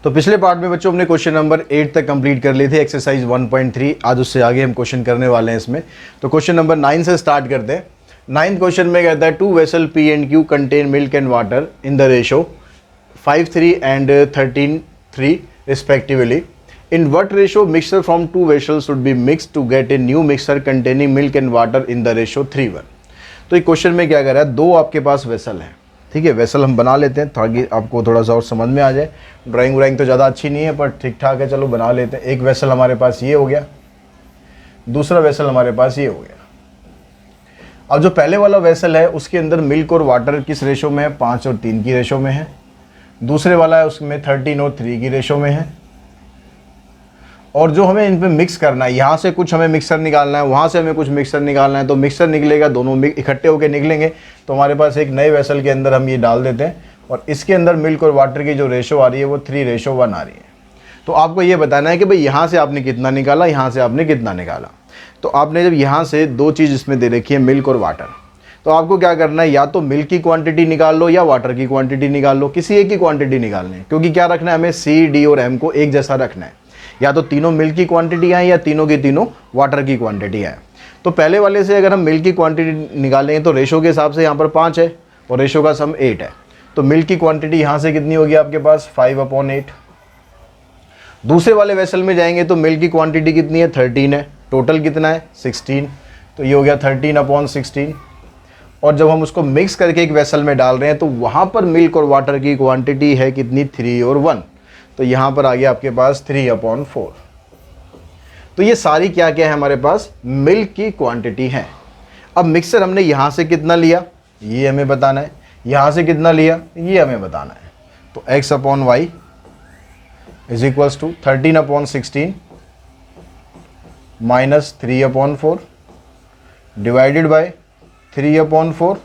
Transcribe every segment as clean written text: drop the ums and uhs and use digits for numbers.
तो पिछले पार्ट में बच्चों हमने क्वेश्चन नंबर 8 तक कंप्लीट कर लिए थे, एक्सरसाइज 1.3। आज उससे आगे हम क्वेश्चन करने वाले हैं इसमें। तो क्वेश्चन नंबर 9 से स्टार्ट करते हैं। 9th क्वेश्चन में कहता है 2 vessel P and Q contain milk and water in the ratio 5:3 and 13:3 respectively. In what ratio mixture from 2 vessels should be mixed to get a new mixture containing milk and water in the ratio 3:1? तो ये question में क्या कर रहा है, दो आपके पास vessel हैं, ठीक है। वेसल हम बना लेते हैं ताकि आपको थोड़ा सा और समझ में आ जाए। ड्राइंग व्राइंग तो ज़्यादा अच्छी नहीं है पर ठीक ठाक है, चलो बना लेते हैं। एक वेसल हमारे पास ये हो गया, दूसरा वेसल हमारे पास ये हो गया। अब जो पहले वाला वेसल है उसके अंदर मिल्क और वाटर किस रेशो में है, 5 और 3 की रेशो में है। दूसरे वाला है उसमें 13 और 3 की रेशो में है। और जो हमें इन पे मिक्स करना है, यहाँ से कुछ हमें मिक्सर निकालना है, वहाँ से हमें कुछ मिक्सर निकालना है, तो मिक्सर निकलेगा, दोनों इकट्ठे होकर निकलेंगे। तो हमारे पास एक नए वेसल के अंदर हम ये डाल देते हैं और इसके अंदर मिल्क और वाटर की जो रेशो आ रही है वो 3:1 आ रही है। तो आपको ये बताना है कि भाई यहाँ से आपने कितना निकाला, यहाँ से आपने कितना निकाला। तो आपने जब यहाँ से दो चीज़ इसमें दे रखी है, मिल्क और वाटर, तो आपको क्या करना है, या तो मिल्क की क्वांटिटी निकाल लो या वाटर की क्वांटिटी निकाल लो, किसी एक की क्वांटिटी निकालनी है। क्योंकि क्या रखना है हमें, सी, डी और एम को एक जैसा रखना है। या तो तीनों मिल्क की क्वांटिटी है या तीनों की तीनों वाटर की क्वांटिटी है। तो पहले वाले से अगर हम मिल्क की क्वांटिटी निकालेंगे तो रेशो के हिसाब से यहाँ पर 5 है और रेशो का सम 8 है। तो मिल्क की क्वांटिटी यहाँ से कितनी होगी आपके पास, 5/8। दूसरे वाले वेसल में जाएंगे तो मिल्क की क्वांटिटी कितनी है, 13 है। टोटल कितना है, 16। तो ये हो गया 13/16। और जब हम उसको मिक्स करके एक वेसल में डाल रहे हैं तो वहाँ पर मिल्क और वाटर की क्वांटिटी है कितनी, 3 और 1। तो यहाँ पर आ गया आपके पास 3/4। तो ये सारी क्या क्या है हमारे पास, मिल्क की क्वांटिटी है। अब मिक्सर हमने यहाँ से कितना लिया ये हमें बताना है, यहाँ से कितना लिया ये हमें बताना है। तो x/y is equals to 13/16 minus 3/4 divided by 3/4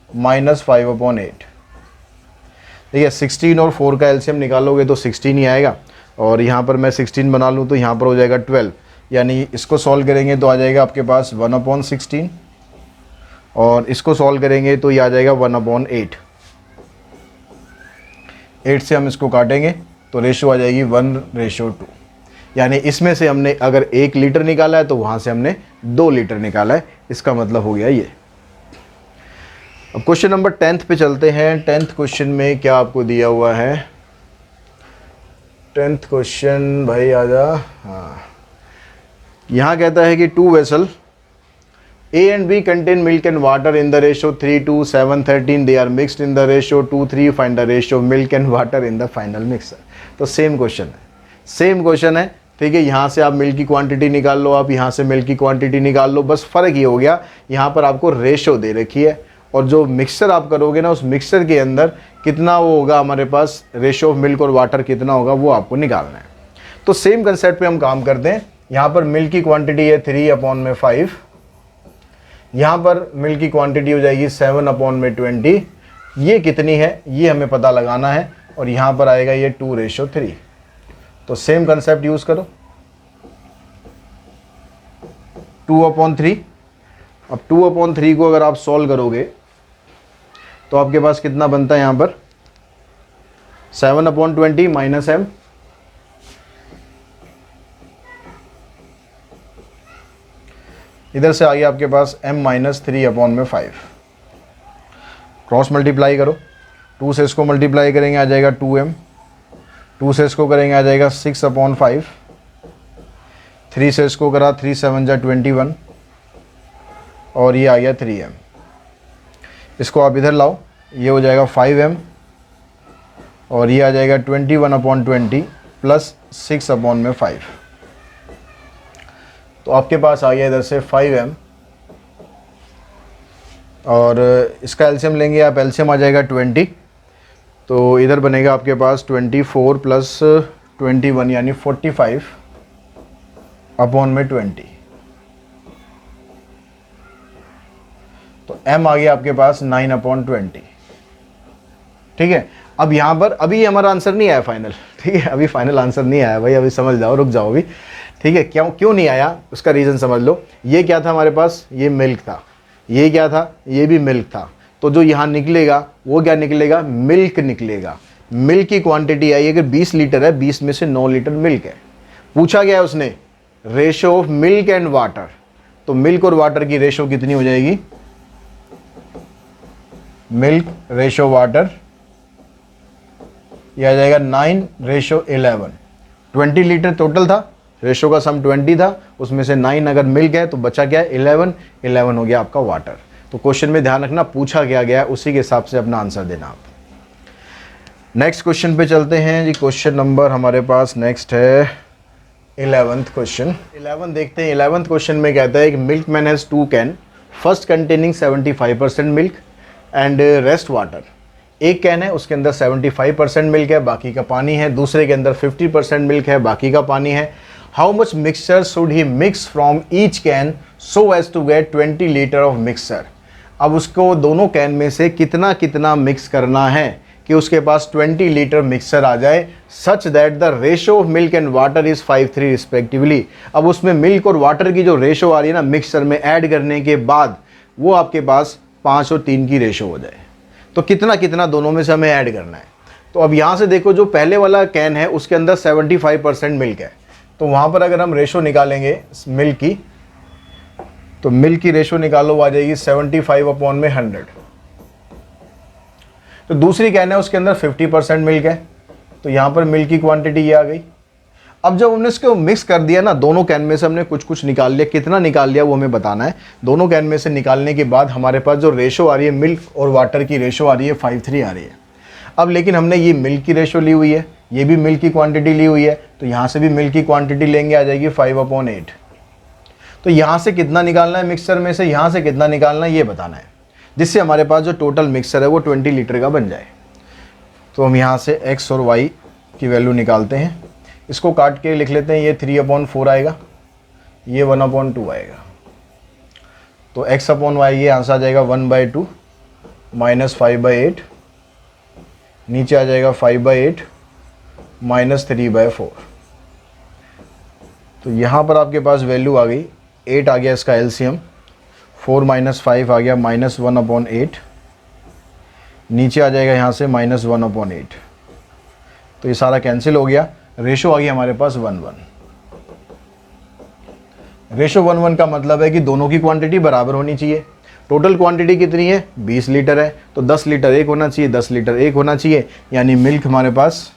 minus 5/8। देखिए 16 और 4 का एलसीएम निकालोगे तो 16 ही आएगा। और यहाँ पर मैं 16 बना लूँ तो यहाँ पर हो जाएगा 12, यानी इसको सॉल्व करेंगे तो आ जाएगा आपके पास 1/16 और इसको सॉल्व करेंगे तो ये आ जाएगा 1/8। 8 से हम इसको काटेंगे तो रेशो आ जाएगी 1:2। यानी इसमें से हमने अगर 1 लीटर निकाला है तो वहाँ से हमने 2 लीटर निकाला है। इसका मतलब हो गया ये। अब क्वेश्चन नंबर 10th पे चलते हैं। 10th क्वेश्चन में क्या आपको दिया हुआ है, 10th क्वेश्चन भाई आजा। हाँ, यहाँ कहता है कि 2 vessel A and B contain milk and water in the ratio 3:7:13. They are mixed in the ratio 2:3. Find the ratio of milk and water in the final mixer. तो सेम क्वेश्चन है, same question है, ठीक है। यहाँ से आप milk की quantity निकाल लो, आप यहाँ से मिल्क की क्वांटिटी निकाल लो, बस फ़र्क ये हो गया यहाँ पर आपको रेशो दे रखी है और जो मिक्सर आप करोगे ना उस मिक्सर के अंदर कितना वो होगा हमारे पास, रेशो ऑफ मिल्क और वाटर कितना होगा वो आपको निकालना है। तो सेम कंसेप्ट पे हम काम करते हैं। यहाँ पर मिल्क की क्वांटिटी है 3/5, यहाँ पर मिल्क की क्वांटिटी हो जाएगी 7/20। ये कितनी है ये हमें पता लगाना है और यहाँ पर आएगा ये 2:3। तो सेम कंसेप्ट यूज़ करो, 2/3। अब 2/3 को अगर आप सॉल्व करोगे तो आपके पास कितना बनता है, यहाँ पर 7/20 माइनस m, इधर से आ गया आपके पास m माइनस 3/5। क्रॉस मल्टीप्लाई करो, 2 से इसको मल्टीप्लाई करेंगे आ जाएगा 2m, 2 से इसको करेंगे आ जाएगा 6/5, 3 से इसको करा 3 7 जा 21 और ये आ गया 3m। इसको आप इधर लाओ, ये हो जाएगा 5m और ये आ जाएगा 21/20 प्लस 6/5। तो आपके पास आ गया इधर से 5m और इसका एलसीएम लेंगे आप, एलसीएम आ जाएगा 20। तो इधर बनेगा आपके पास 24 प्लस 21 यानी 45/20। तो m आ गया आपके पास 9/20, ठीक है। अब यहाँ पर अभी हमारा आंसर नहीं आया फाइनल, ठीक है, अभी फाइनल आंसर नहीं आया भाई, अभी समझ जाओ, रुक जाओ अभी, ठीक है। क्यों नहीं आया उसका रीज़न समझ लो। ये क्या था हमारे पास, ये मिल्क था, ये क्या था, ये भी मिल्क था। तो जो यहाँ निकलेगा वो क्या निकलेगा, मिल्क निकलेगा। मिल्क की क्वांटिटी आई अगर 20 लीटर है, 20 में से 9 लीटर मिल्क है। पूछा गया है उसने ratio of milk and water, तो मिल्क और वाटर की रेशो कितनी हो जाएगी, मिल्क रेशो वाटर, यह आ जाएगा 9:11। 20 लीटर टोटल था, रेशो का सम 20 था, उसमें से 9 अगर मिल्क है तो बचा क्या है 11 हो गया आपका वाटर। तो क्वेश्चन में ध्यान रखना पूछा गया है, उसी के हिसाब से अपना आंसर देना आप। नेक्स्ट क्वेश्चन पे चलते हैं जी। क्वेश्चन नंबर हमारे पास नेक्स्ट है 11th क्वेश्चन। 11 देखते हैं। 11th क्वेश्चन में कहता है कि milk man has 2 can, first containing 75% milk and rest water. एक कैन है उसके अंदर 75% मिल्क है, बाकी का पानी है। दूसरे के अंदर 50% मिल्क है, बाकी का पानी है। How much mixture should he mix from each can so as to get 20 litre of mixture. अब उसको दोनों कैन में से कितना कितना मिक्स करना है कि उसके पास 20 लीटर मिक्सचर आ जाए, such that the ratio of milk and water is 5:3 respectively. अब उसमें मिल्क और वाटर की जो रेशो आ रही है ना मिक्सचर में ऐड करने के बाद, वो आपके पास 5 और 3 की रेशो हो जाए। तो कितना कितना दोनों में से हमें ऐड करना है। तो अब यहाँ से देखो जो पहले वाला कैन है उसके अंदर 75% मिल्क है, तो वहाँ पर अगर हम रेशो निकालेंगे मिल्क की, तो मिल्क की रेशो निकालो, आ जाएगी 75/100। तो दूसरी कैन है उसके अंदर 50% मिल्क है, तो यहाँ पर मिल्क की क्वांटिटी ये आ गई। अब जब हमने इसको मिक्स कर दिया ना, दोनों कैन में से हमने कुछ कुछ निकाल लिया, कितना निकाल लिया वो हमें बताना है। दोनों कैन में से निकालने के बाद हमारे पास जो रेशो आ रही है मिल्क और वाटर की रेशो आ रही है 5:3 आ रही है। अब लेकिन हमने ये मिल्क की रेशो ली हुई है, ये भी मिल्क की क्वांटिटी ली हुई है, तो यहाँ से भी मिल्क की क्वांटिटी लेंगे, आ जाएगी 5/8। तो यहाँ से कितना निकालना है मिक्सचर में से, यहाँ से कितना निकालना है ये बताना है, जिससे हमारे पास जो टोटल मिक्सचर है वो 20 लीटर का बन जाए। तो हम यहाँ से x और y की वैल्यू निकालते हैं। इसको काट के लिख लेते हैं, ये 3/4 आएगा, ये 1/2 आएगा। तो x/y ये आंसर आ जाएगा 1/2 माइनस 5/8, नीचे आ जाएगा 5/8 माइनस 3/4। तो यहाँ पर आपके पास वैल्यू आ गई, 8 आ गया इसका एलसीएम, 4 माइनस 5 आ गया -1/8, नीचे आ जाएगा यहाँ से -1/8। तो ये सारा कैंसिल हो गया, रेशो आ गई हमारे पास 1:1। रेशो 1:1 का मतलब है कि दोनों की क्वांटिटी बराबर होनी चाहिए। टोटल क्वांटिटी कितनी है 20 लीटर है, तो 10 लीटर एक होना चाहिए, 10 लीटर एक होना चाहिए, यानी मिल्क हमारे पास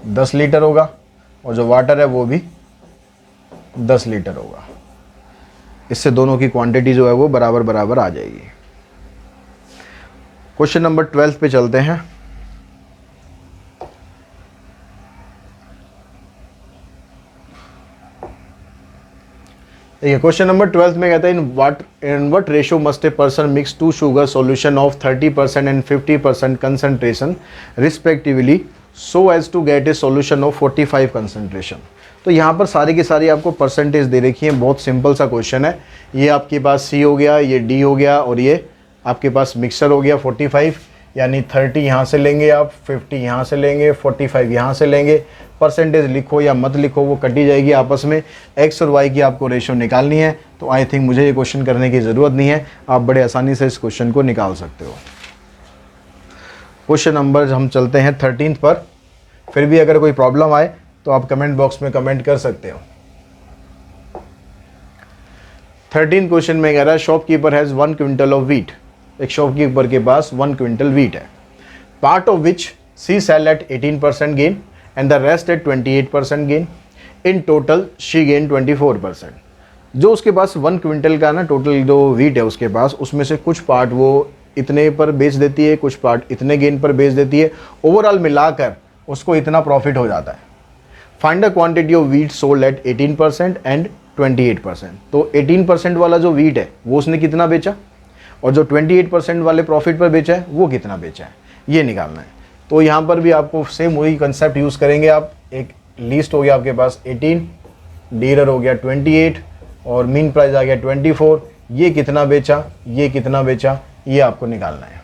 10 लीटर होगा और जो वाटर है वो भी 10 लीटर होगा। इससे दोनों की क्वांटिटी जो है वो बराबर बराबर आ जाएगी। क्वेश्चन नंबर 12 पे चलते हैं। देखिए क्वेश्चन नंबर 12 में कहता है in what ratio must a person mix 2 sugar solution of 30% and 50% concentration respectively so as to get a solution of 45 concentration. तो यहाँ पर सारी की सारी आपको परसेंटेज दे रखी है, बहुत सिंपल सा क्वेश्चन है। ये आपके पास सी हो गया, ये डी हो गया और ये आपके पास मिक्सर हो गया 45, यानी 30 यहाँ से लेंगे आप, 50 यहाँ से लेंगे, 45 यहाँ से लेंगे। परसेंटेज लिखो या मत लिखो वो कटी जाएगी आपस में। एक्स और वाई की आपको रेशो निकालनी है, तो आई थिंक मुझे ये क्वेश्चन करने की ज़रूरत नहीं है, आप बड़े आसानी से इस क्वेश्चन को निकाल सकते हो। क्वेश्चन नंबर हम चलते हैं 13 पर। फिर भी अगर कोई प्रॉब्लम आए तो आप कमेंट बॉक्स में कमेंट कर सकते हो। 13 क्वेश्चन में कह रहा है shopkeeper has 1 quintal of wheat. एक शॉपकीपर के पास 1 क्विंटल व्हीट है, part of which she sell at 18% gain and the rest at 28% gain. In total she gain 24%। जो उसके पास 1 क्विंटल का ना टोटल जो व्हीट है उसके पास, उसमें से कुछ पार्ट वो इतने पर बेच देती है, कुछ पार्ट इतने गेन पर बेच देती है, ओवरऑल मिलाकर उसको इतना प्रॉफिट हो जाता है। Find the quantity of wheat sold at 18% and 28%। तो 18% वाला जो व्हीट है वो उसने कितना बेचा और जो 28% वाले प्रॉफिट पर बेचा है वो कितना बेचा है, ये निकालना है। तो यहाँ पर भी आपको सेम वही कंसेप्ट यूज़ करेंगे आप। एक लिस्ट हो गया आपके पास 18, डीलर हो गया 28 और मीन प्राइस आ गया 24। ये कितना बेचा, ये कितना बेचा, ये आपको निकालना है।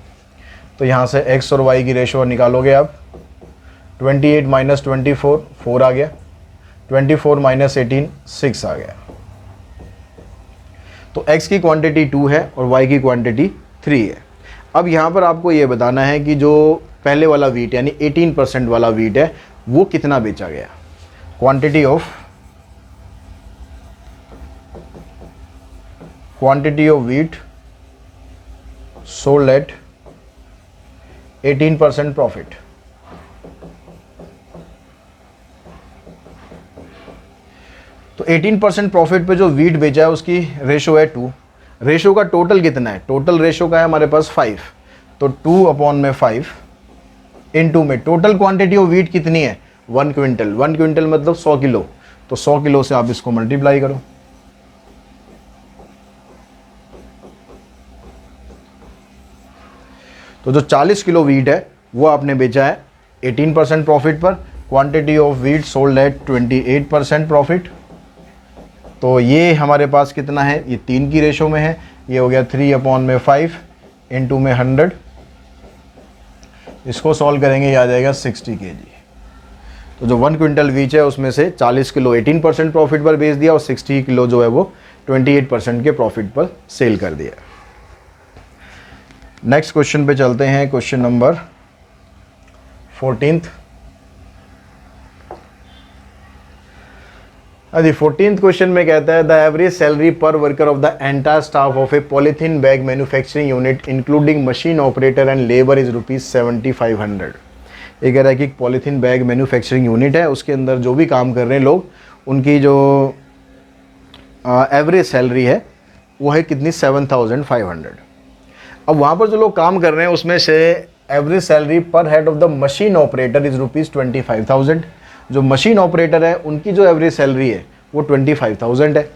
तो यहाँ से एक्स और वाई की रेशो निकालोगे आप। 28 माइनस 24 4 आ गया, 24 माइनस 18 6 आ गया। तो x की क्वांटिटी 2 है और y की क्वांटिटी 3 है। अब यहाँ पर आपको ये बताना है कि जो पहले वाला वीट यानी 18% वाला वीट है वो कितना बेचा गया। Quantity of wheat sold at 18% profit. तो 18% प्रॉफिट पे जो वीट बेचा है उसकी रेशो है 2। रेशो का टोटल कितना है, टोटल रेशो का है हमारे पास 5, तो 2/5 इनटू में टोटल क्वांटिटी ऑफ वीट कितनी है 1 क्विंटल। 1 क्विंटल मतलब 100 किलो, तो 100 किलो से आप इसको मल्टीप्लाई करो। तो जो 40 किलो वीट है वो आपने बेचा है 18% प्रॉफिट पर। Quantity of wheat sold at 28% profit. तो ये हमारे पास कितना है, ये 3 की रेशो में है, ये हो गया 3/5 इनटू में 100। इसको सॉल्व करेंगे ये आ जाएगा 60 kg। तो जो 1 क्विंटल वीट है उसमें से 40 किलो 18% प्रॉफिट पर बेच दिया और 60 किलो जो है वो 28% के प्रॉफिट पर सेल कर दिया। नेक्स्ट क्वेश्चन पे चलते हैं, क्वेश्चन नंबर 14th। अभी 14th क्वेश्चन में कहता है द एवरेज सैलरी पर worker of the entire staff of A polythene bag manufacturing unit including machine operator and labour is ₹7500। ये कह रहा है कि पॉलीथीन बैग मैन्युफैक्चरिंग यूनिट है, उसके अंदर जो भी काम कर रहे हैं लोग, उनकी जो एवरेज सैलरी है वो है कितनी 7500। अब वहाँ पर जो लोग काम कर रहे हैं उसमें से एवरेज सैलरी पर head of the machine operator is ₹25,000। जो मशीन ऑपरेटर है उनकी जो एवरेज सैलरी है वो 25,000 है।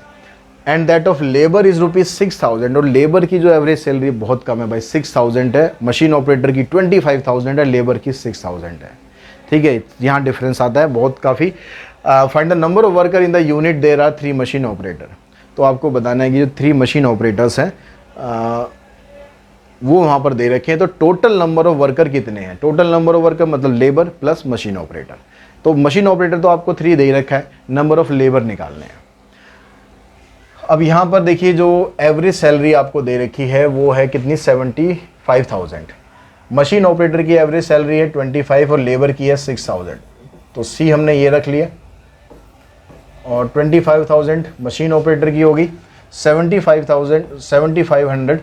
And that of labour is ₹6,000। और लेबर की जो एवरेज सैलरी बहुत कम है भाई, 6,000 है। मशीन ऑपरेटर की 25,000 है, लेबर की 6,000 है। ठीक है, यहाँ डिफरेंस आता है बहुत काफ़ी। Find the number of worker in the unit, there are 3 machine operator. तो आपको बताना है कि जो 3 मशीन ऑपरेटर्स हैं वो वहाँ पर दे रखे हैं। तो टोटल नंबर ऑफ वर्कर कितने हैं, टोटल नंबर ऑफ वर्कर मतलब लेबर प्लस मशीन ऑपरेटर। तो मशीन ऑपरेटर तो आपको 3 दे ही रखा है, नंबर ऑफ लेबर निकालने हैं। अब यहाँ पर देखिए जो एवरेज सैलरी आपको दे रखी है वो है कितनी 75,000। मशीन ऑपरेटर की एवरेज सैलरी है 25 और लेबर की है 6,000। तो सी हमने ये रख लिया और 25,000 मशीन ऑपरेटर की होगी, 75,500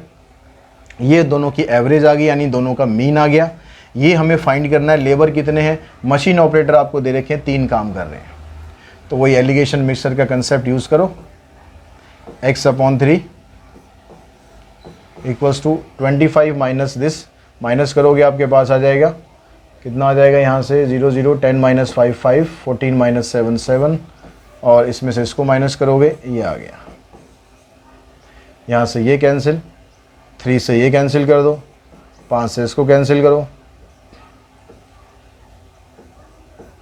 ये दोनों की एवरेज आ गई, यानी दोनों का मीन आ गया। ये हमें फाइंड करना है लेबर कितने हैं। मशीन ऑपरेटर आपको दे रखे हैं 3 काम कर रहे हैं, तो वही एलिगेशन मिक्सचर का कंसेप्ट यूज़ करो। x/3 equals to 25 minus this, minus करोगे आपके पास आ जाएगा कितना आ जाएगा यहाँ से 0 0 10 - 5 5 14 - 7 7 और इसमें से इसको माइनस करोगे ये आ गया। यहाँ से ये कैंसिल, 3 से ये कैंसिल कर दो, 5 से इसको कैंसिल करो,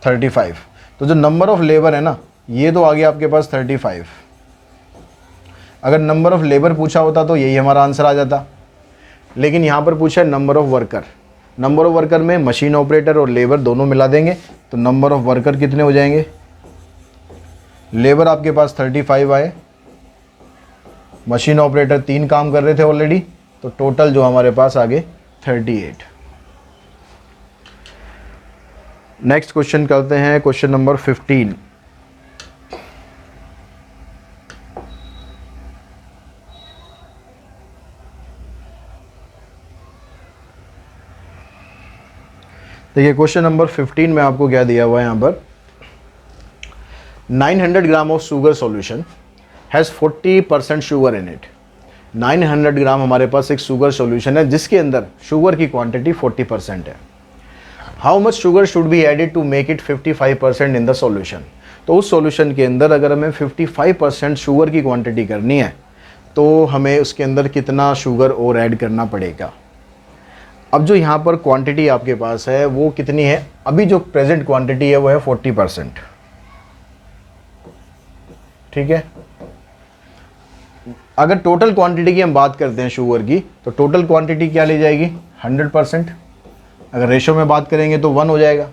35। तो जो नंबर ऑफ लेबर है ना ये तो आ गया आपके पास 35। अगर नंबर ऑफ लेबर पूछा होता तो यही हमारा आंसर आ जाता, लेकिन यहाँ पर पूछा है number of worker. Number of worker में मशीन ऑपरेटर और लेबर दोनों मिला देंगे तो नंबर ऑफ वर्कर कितने हो जाएंगे। लेबर आपके पास 35 आए, मशीन ऑपरेटर 3 काम कर रहे थे ऑलरेडी, तो टोटल जो हमारे पास आगे 38। नेक्स्ट क्वेश्चन करते हैं, क्वेश्चन नंबर 15। देखिए क्वेश्चन नंबर 15 में आपको क्या दिया हुआ है यहाँ पर 900 gram of sugar solution has 40% sugar in it. 900 ग्राम हमारे पास एक शुगर सॉल्यूशन है जिसके अंदर शुगर की क्वांटिटी 40% है। How much sugar should be added to make it 55% in the solution. तो उस सॉल्यूशन के अंदर अगर हमें 55% शुगर की क्वांटिटी करनी है तो हमें उसके अंदर कितना शुगर और ऐड करना पड़ेगा। अब जो यहाँ पर क्वांटिटी आपके पास है वो कितनी है, अभी जो प्रेजेंट क्वांटिटी है वो है 40%। ठीक है, अगर टोटल क्वांटिटी की हम बात करते हैं शुगर की तो टोटल क्वांटिटी क्या ले जाएगी 100%। अगर रेशो में बात करेंगे तो 1 हो जाएगा,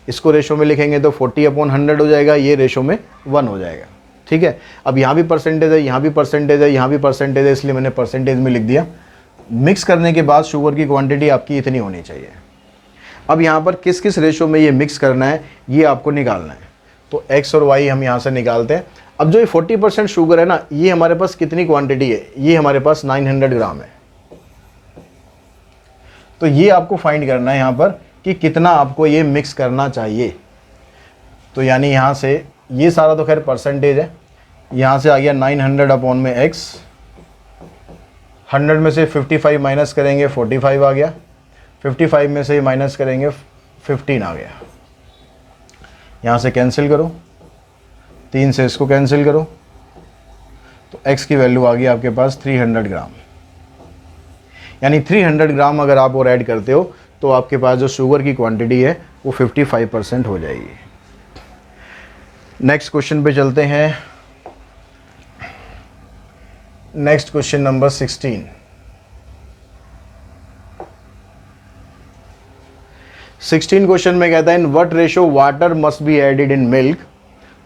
इसको रेशो में लिखेंगे तो 40/100 हो जाएगा, ये रेशो में 1 हो जाएगा। ठीक है, अब यहाँ भी परसेंटेज है, यहाँ भी परसेंटेज है, यहाँ भी परसेंटेज है, इसलिए मैंने परसेंटेज में लिख दिया। मिक्स करने के बाद शुगर की क्वांटिटी आपकी इतनी होनी चाहिए। अब यहाँ पर किस किस रेशो में ये मिक्स करना है ये आपको निकालना है। तो x और y हम यहाँ से निकालते हैं। अब जो ये 40% शुगर है ना, ये हमारे पास कितनी क्वांटिटी है, ये हमारे पास 900 ग्राम है। तो ये आपको फाइंड करना है यहाँ पर कि कितना आपको ये मिक्स करना चाहिए। तो यानी यहाँ से ये सारा तो खैर परसेंटेज है, यहाँ से आ गया 900 अपॉन में x, 100 में से 55 माइनस करेंगे 45 आ गया, 55 में से माइनस करेंगे 15 आ गया। यहाँ से कैंसिल करो, 3 से इसको कैंसिल करो, तो x की वैल्यू आ गई आपके पास 300 ग्राम। यानी 300 ग्राम अगर आप और ऐड करते हो तो आपके पास जो शुगर की क्वांटिटी है वो 55% हो जाएगी। नेक्स्ट क्वेश्चन पे चलते हैं। Next question number 16। 16 क्वेश्चन में कहता है in what ratio water must be added in milk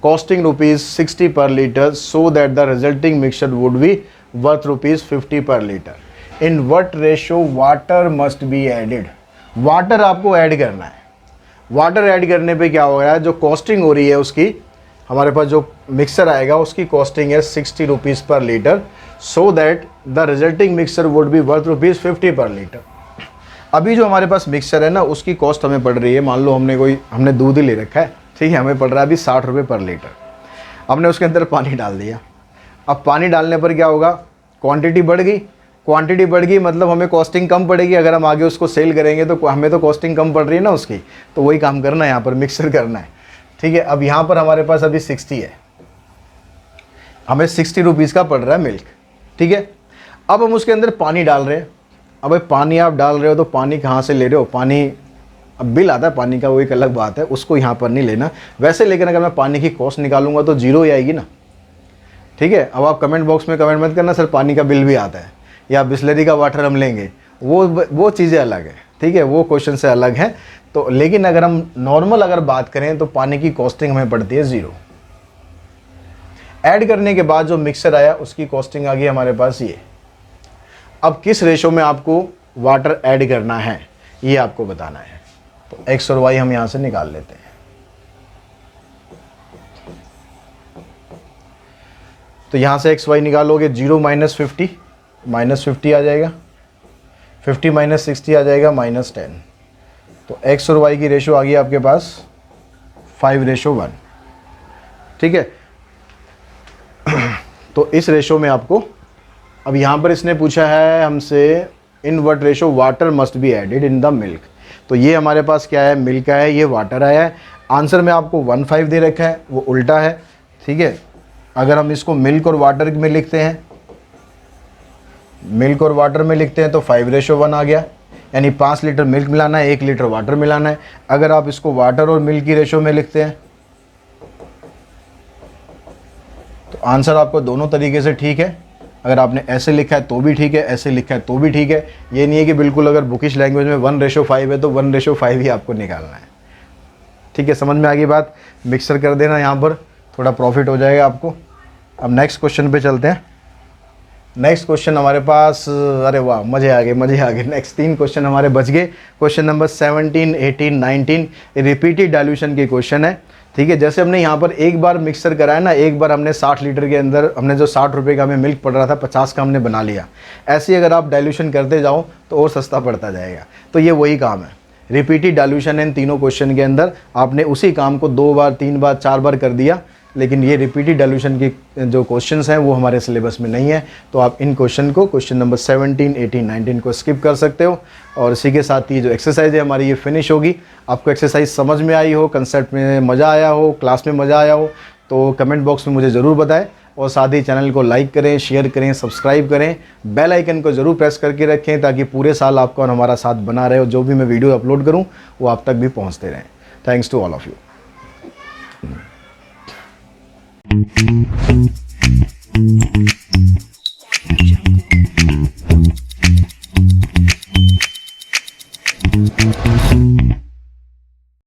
costing ₹60 per litre so that the resulting mixture would be worth ₹50 per litre. In what ratio water must be added. Water आपको add करना है। Water add करने पे क्या हो रहा है, जो कॉस्टिंग हो रही है उसकी, हमारे पास जो मिक्सर आएगा उसकी कॉस्टिंग है ₹60 per litre so that the resulting mixture would be worth ₹50 per litre. अभी जो हमारे पास मिक्सचर है ना, उसकी कॉस्ट हमें पड़ रही है, मान लो हमने दूध ही ले रखा है, ठीक है, हमें पड़ रहा है अभी ₹60 पर लीटर। हमने उसके अंदर पानी डाल दिया। अब पानी डालने पर क्या होगा, क्वांटिटी बढ़ गई। क्वांटिटी बढ़ गई मतलब हमें कॉस्टिंग कम पड़ेगी। अगर हम आगे उसको सेल करेंगे तो हमें तो कॉस्टिंग कम पड़ रही है ना उसकी, तो वही काम करना है यहाँ पर, मिक्सर करना है, ठीक है। अब यहाँ पर हमारे पास अभी 60 है, हमें ₹60 का पड़ रहा है मिल्क, ठीक है। अब हम उसके अंदर पानी डाल रहे हैं। अब भाई पानी आप डाल रहे हो तो पानी कहाँ से ले रहे हो, पानी अब बिल आता है पानी का, वो एक अलग बात है, उसको यहाँ पर नहीं लेना। वैसे लेकिन अगर मैं पानी की कॉस्ट निकालूंगा तो जीरो ही आएगी ना, ठीक है। अब आप कमेंट बॉक्स में कमेंट मत करना सर पानी का बिल भी आता है या बिस्लरी का वाटर हम लेंगे, वो चीज़ें अलग है, ठीक है, वो क्वेश्चन से अलग है। तो लेकिन अगर हम नॉर्मल अगर बात करें तो पानी की कॉस्टिंग हमें पड़ती है 0। ऐड करने के बाद जो मिक्सर आया उसकी कॉस्टिंग आ गई हमारे पास ये। अब किस रेशो में आपको वाटर ऐड करना है ये आपको बताना है। तो x और y हम यहां से निकाल लेते हैं। तो यहां से x y निकालोगे 0 - 50 -50 आ जाएगा, 50 - 60 आ जाएगा -10। तो x और y की रेशो आ गई आपके पास 5:1, ठीक है। तो इस रेशो में आपको, अब यहाँ पर इसने पूछा है हमसे in what ratio water must be added in the milk. तो ये हमारे पास क्या है, मिल्क है, ये वाटर आया है। आंसर में आपको 1/5 दे रखा है, वो उल्टा है, ठीक है। अगर हम इसको मिल्क और वाटर में लिखते हैं, मिल्क और वाटर में लिखते हैं तो 5:1 आ गया, यानी 5 लीटर मिल्क मिलाना है, 1 लीटर वाटर मिलाना है। अगर आप इसको वाटर और मिल्क की रेशो में लिखते हैं तो आंसर आपको दोनों तरीके से ठीक है। अगर आपने ऐसे लिखा है तो भी ठीक है, ऐसे लिखा है तो भी ठीक है। ये नहीं है कि बिल्कुल अगर बुकिश लैंग्वेज में 1:5 है तो 1:5 ही आपको निकालना है, ठीक है। समझ में आ गई बात। मिक्सर कर देना, यहाँ पर थोड़ा प्रॉफिट हो जाएगा आपको। अब नेक्स्ट क्वेश्चन पे चलते हैं। नेक्स्ट क्वेश्चन हमारे पास, अरे वाह मज़े आ गए। नेक्स्ट 3 क्वेश्चन हमारे बच गए। क्वेश्चन नंबर 17, 18, 19 रिपीटेड डाइल्यूशन के क्वेश्चन है, ठीक है। जैसे हमने यहाँ पर एक बार मिक्सर कराया ना, एक बार हमने 60 लीटर के अंदर, हमने जो ₹60 का हमें मिल्क पड़ रहा था 50 का हमने बना लिया। ऐसे ही अगर आप डाइल्यूशन करते जाओ तो और सस्ता पड़ता जाएगा। तो ये वही काम है, रिपीटेड डाइल्यूशन है इन तीनों क्वेश्चन के अंदर। आपने उसी काम को 2 बार 3 बार 4 बार कर दिया, लेकिन ये रिपीटेड डाइल्यूशन की जो क्वेश्चंस हैं वो हमारे सिलेबस में नहीं है। तो आप इन क्वेश्चन को, क्वेश्चन नंबर 17, 18, 19 को स्किप कर सकते हो। और इसी के साथ ये जो एक्सरसाइज है हमारी ये फिनिश होगी। आपको एक्सरसाइज समझ में आई हो, कंसेप्ट में मज़ा आया हो, क्लास में मज़ा आया हो तो कमेंट बॉक्स में मुझे ज़रूर बताएं। और साथ ही चैनल को लाइक करें, शेयर करें, सब्सक्राइब करें, बेल आइकन को ज़रूर प्रेस करके रखें ताकि पूरे साल आपका और हमारा साथ बना रहे हो। जो भी मैं वीडियो अपलोड करूँ वो आप तक भी पहुँचते रहें। Thanks to all of you.